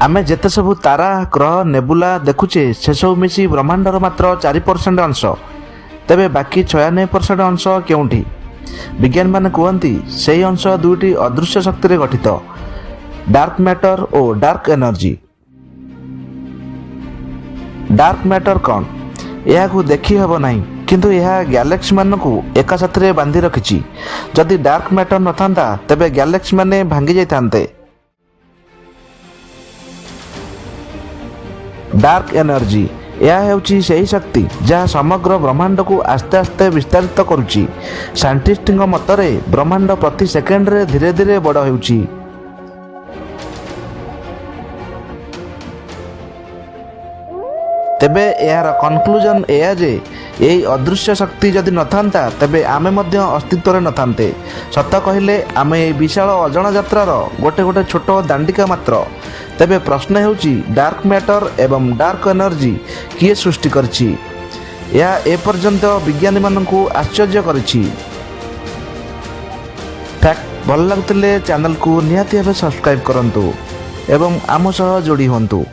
आमे जेते सबु तारा ग्रह नेबुला देखुचे से सब मिसी ब्रह्मांडर मात्र 4% अंश। तेबे बाकी 96% अंश केउंठी? विज्ञान माने कहती से अंश दुईटी अदृश्य शक्ति रे गठित, डार्क मैटर और डार्क एनर्जी। डार्क मैटर कौन? यह देखी हब नहीं, किंतु यह गैलेक्सी मान को एका साथरे बांधि रखिछि। जदि डार्क मैटर न थांता तेबे गैलेक्सी माने भांगी जाइथान्ते। डार्क एनर्जी यह हेउछि सही शक्ति जहाँ समग्र ब्रह्मांड को आस्ते आस्ते विस्तारित करुछि। साइंटिस्ट मतरे ब्रह्मांड प्रति सेकेंड रे धीरे धीरे बड़ हेउछि। तेबे यार कन्क्लूजन एया जे यही अदृश्य शक्ति जदि न थांता तेबे आमे मध्य अस्तित्व रे न थांते। सत कहले आमे ए विशाल अजଣା यात्रार गोटे गोटे छोट दांडिका मात्र। तेबे प्रश्न हेउछि डार्क मैटर एवं डार्क एनर्जी किए सृष्टि करछि? यह ए पर्यंत विज्ञानी माननकु आश्चर्य करछि। फैक्ट भल लागुतिले चैनल को निहाती भाबे सब्सक्राइब करंतु एवं आम सह जोड़ी होंतु।